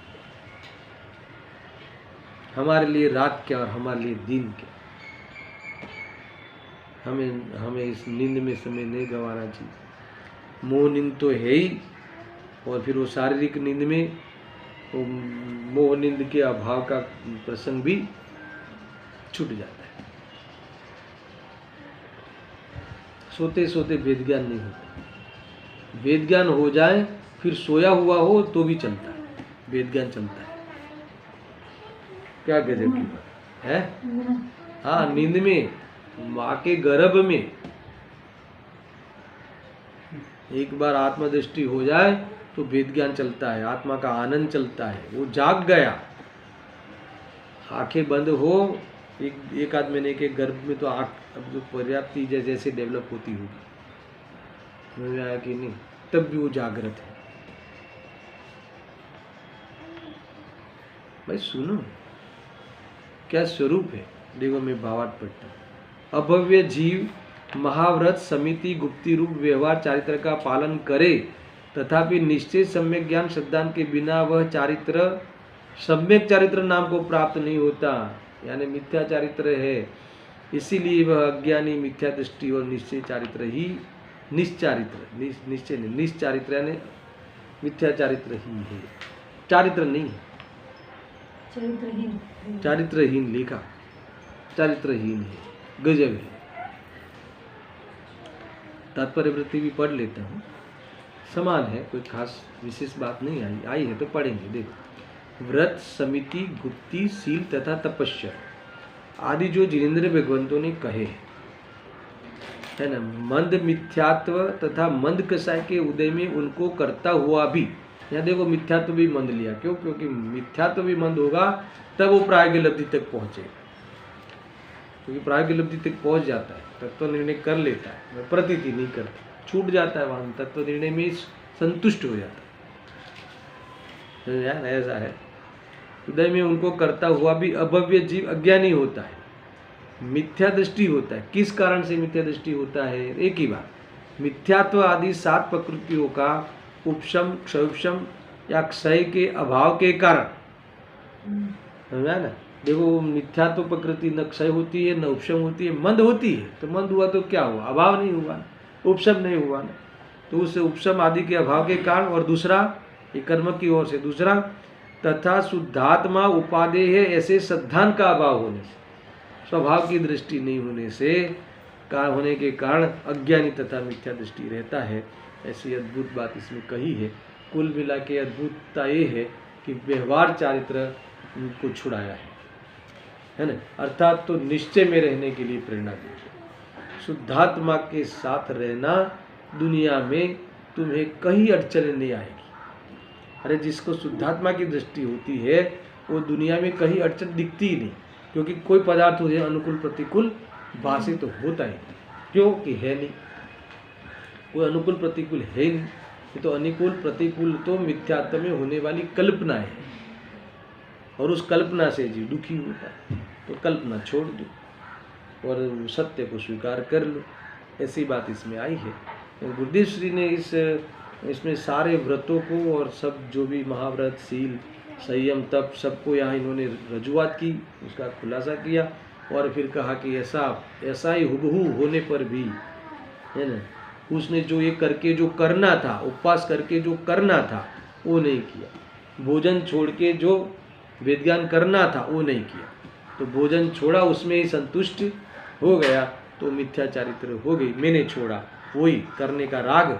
हमारे लिए रात क्या और हमारे लिए दिन क्या? हमें इस नींद में समय नहीं गंवाना चाहिए। मोह नींद तो है ही, और फिर वो शारीरिक नींद में वो मोहनिंद के अभाव का प्रसंग भी छूट जाता है। सोते सोते वेद ज्ञान नहीं होता। वेद ज्ञान हो जाए फिर सोया हुआ हो तो भी चलता है, वेद ज्ञान चलता है। क्या गजब की बात है। हाँ, नींद में, माँ के गर्भ में एक बार आत्मदृष्टि हो जाए तो वेद ज्ञान चलता है, आत्मा का आनंद चलता है। वो जाग गया, आंखें बंद हो एक आध महीने के गर्भ में तो आँख अब जो पर्याप्त जैसे डेवलप होती होगी, समझ में आया कि नहीं, तब भी वो जागृत है। भाई सुनो क्या स्वरूप है, देखो मैं भावार्थ पढ़ता हूँ। अभव्य जीव महाव्रत समिति गुप्ती रूप व्यवहार चारित्र का पालन करे, तथापि निश्चय सम्यक ज्ञान श्रद्धान के बिना वह चारित्र सम्यक चारित्र नाम को प्राप्त नहीं होता, यानी मिथ्या चारित्र है। इसीलिए वह अज्ञानी मिथ्या दृष्टि और निश्चय चारित्र ही निश्चारित्र, निश्चय नहीं, निश्चारित्र यानी मिथ्या चारित्र ही है, चारित्र नहीं है, चारित्रहीन लिखा, चारित्रहीन है, गजब है। तात्पर्य वृत्ति भी पढ़ लेता हूँ, समान है, कोई खास विशेष बात नहीं आई है तो पढ़ेंगे। देखो, व्रत समिति गुप्ती सील तथा तपस्या आदि जो जिनेंद्र भगवंतों ने कहे है ना, मंद मिथ्यात्व तथा मंद कसाय के उदय में उनको करता हुआ भी, यहाँ देखो मिथ्यात्व भी मंद लिया, क्यों? क्योंकि मिथ्यात्व भी मंद होगा तब वो प्रायोगिक लब्धि तक पहुंचेगा, क्योंकि प्रायोगिक लब्धि तक पहुंच जाता है, तत्व निर्णय कर लेता है, प्रतीति नहीं करता, छूट जाता है वहां, तत्व निर्णय में संतुष्ट हो जाता है। यार ऐसा है, उदय में उनको करता हुआ भी अभव्य जीव अज्ञानी होता है, मिथ्या दृष्टि होता है। किस कारण से मिथ्या दृष्टि होता है? एक ही बात, मिथ्यात्व आदि 7 प्रकृतियों का उपशम क्षयोपशम या क्षय के अभाव के कारण, समझा ना। देखो मिथ्यात्व प्रकृति न क्षय होती है न उपशम होती है, मंद होती है, तो मंद हुआ तो क्या हुआ? अभाव नहीं हुआ, उपशम नहीं हुआ ना, तो उस उपशम आदि के अभाव के कारण। और दूसरा ये कर्म की ओर से, दूसरा तथा शुद्धात्मा उपादेय है ऐसे श्रद्धान का अभाव होने से, स्वभाव की दृष्टि नहीं होने से होने के कारण अज्ञानी तथा मिथ्या दृष्टि रहता है। ऐसी अद्भुत बात इसमें कही है। कुल मिला के अद्भुतता ये है कि व्यवहार चारित्र को छुड़ाया है ना, अर्थात तो निश्चय में रहने के लिए प्रेरणा दी है। शुद्धात्मा के साथ रहना, दुनिया में तुम्हें कहीं अड़चन नहीं आएगी। अरे जिसको शुद्धात्मा की दृष्टि होती है वो दुनिया में कहीं अड़चन दिखती ही नहीं, क्योंकि कोई पदार्थ हो जाए अनुकूल प्रतिकूल बाधित तो होता ही नहीं, क्योंकि है नहीं, कोई अनुकूल प्रतिकूल है नहीं। ये तो अनुकूल प्रतिकूल तो मिथ्यात्व में होने वाली कल्पना है, और उस कल्पना से जीव दुखी होता है। तो कल्पना छोड़ दो और सत्य को स्वीकार कर लो, ऐसी बात इसमें आई है। गुरुदेव श्री ने इसमें सारे व्रतों को और सब जो भी महाव्रत शील संयम तप सबको यहाँ इन्होंने रजूआत की, उसका खुलासा किया, और फिर कहा कि ऐसा ही हुबहू होने पर भी है ना, उसने जो ये करके जो करना था, उपवास करके जो करना था वो नहीं किया, भोजन छोड़ के जो वेद ज्ञान करना था वो नहीं किया, तो भोजन छोड़ा उसमें ही संतुष्ट हो गया, तो मिथ्या चारित्र हो गई, मैंने छोड़ा, वही करने का राग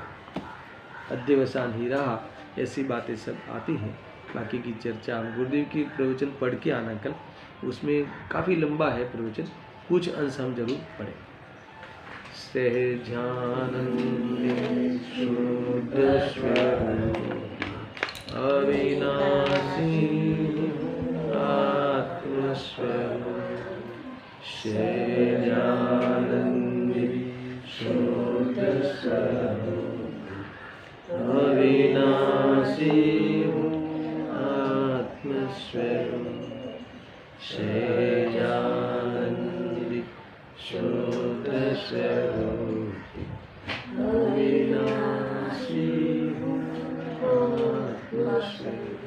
अध्यवसान ही रहा। ऐसी बातें सब आती हैं। बाकी की चर्चा हम गुरुदेव की प्रवचन पढ़ के आना कल, उसमें काफ़ी लंबा है प्रवचन, कुछ अंश हम जरूर पढ़ें। सहजानंदे शुद्ध स्वरूप अविनाशी आत्मस्वरूप, सहजानंदे शुद्ध स्वरूप अविनाशी आत्मस्वरूप, सहजानंदे शुद्ध स्वरूप अविनाशी आत्मस्वरूप।